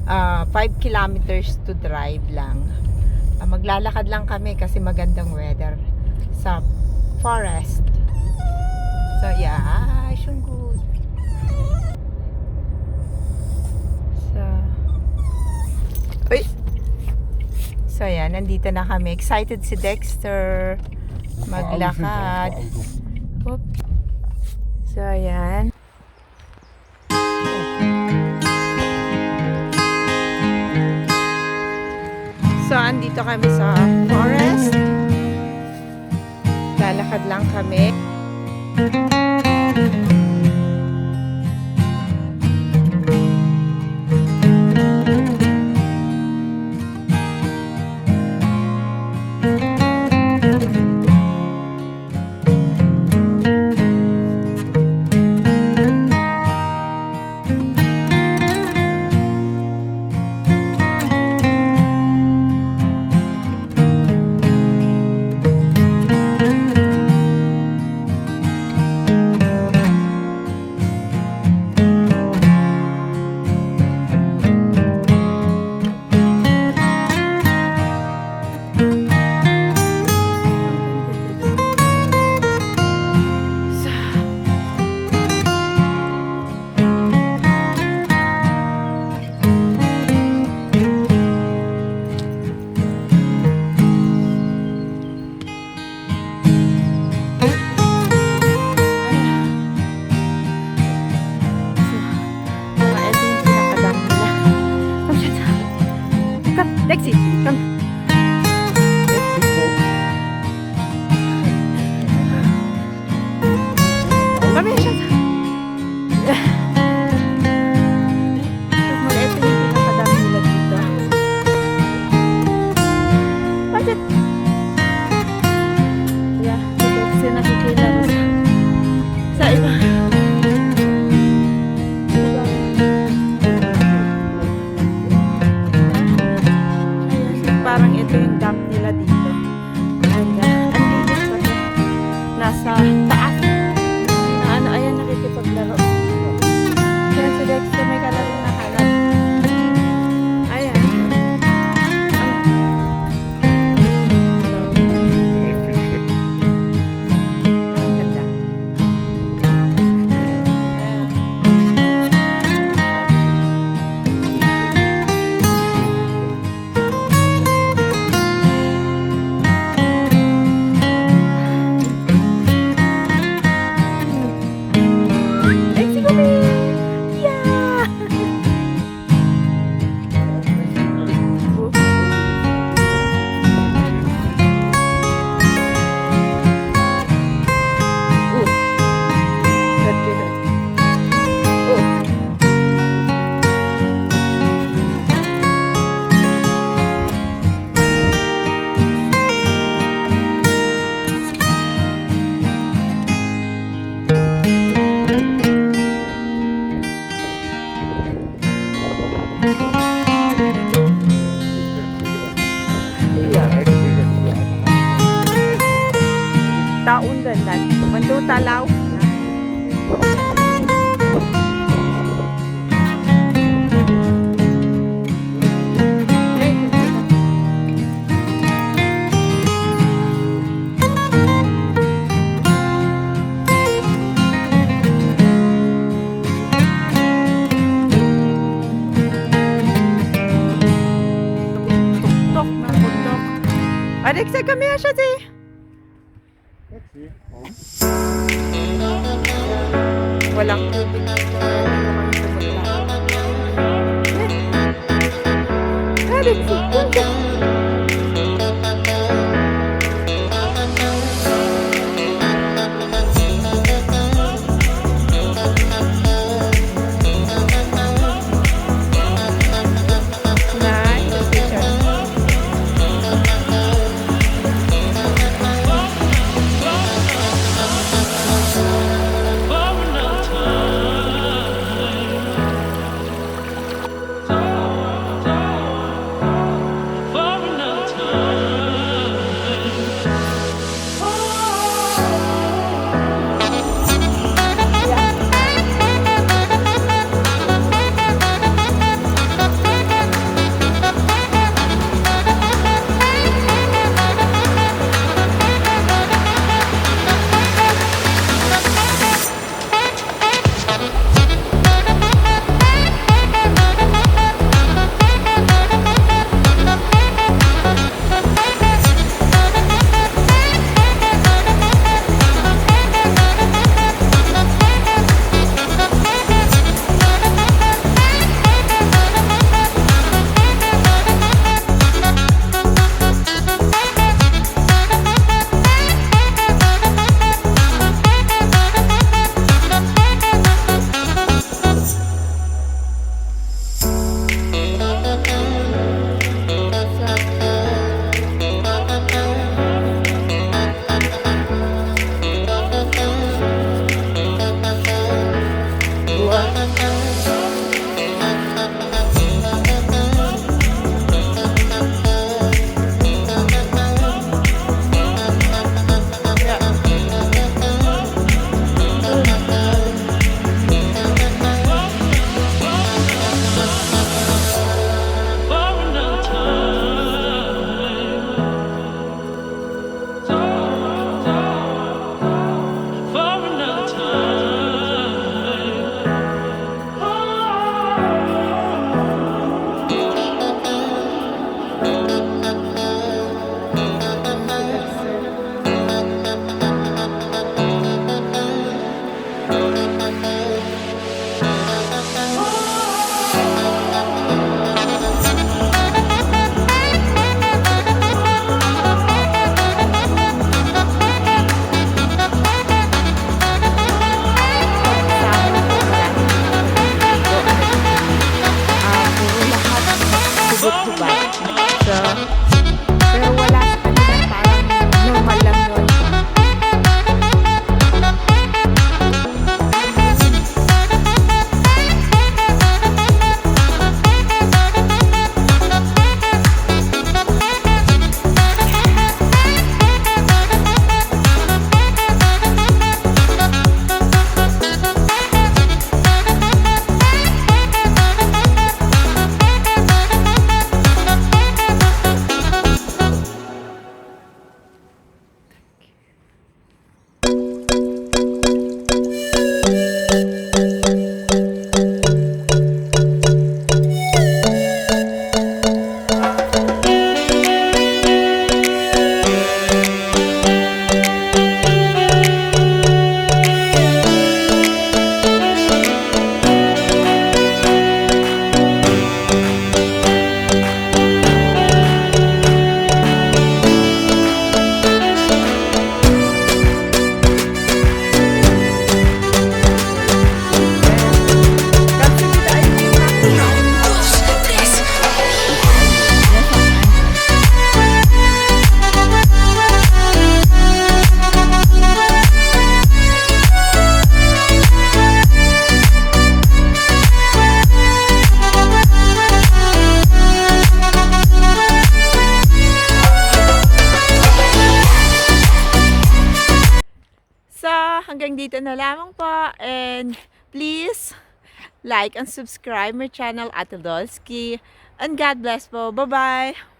5 kilometers to drive lang. Maglalakad lang kami kasi magandang weather sa forest. So yeah, schon gut. So yan, nandito na kami. Excited si Dexter maglakad. Oop. So yan. So andito kami sa forest. Lalakad lang kami. Lexi, come. Come here, Shanta. Ito yung pinakadami nila dito. Bakit? Yeah, kasi nakikita sa iba. Parang ito yung dam nila dito. And andito pa nasa taas. Ayan, nakikipaglaro. Kaya si Dexter may kalaro na kalat. Ayan. Ang ganda. Taon dan Mando talaw. Tuk-tuk na bundok. Alexa, come here, Shati. Walang tubig. For dito na lamang po. And please like and subscribe my channel, Ate Dolski. And God bless po. Bye-bye!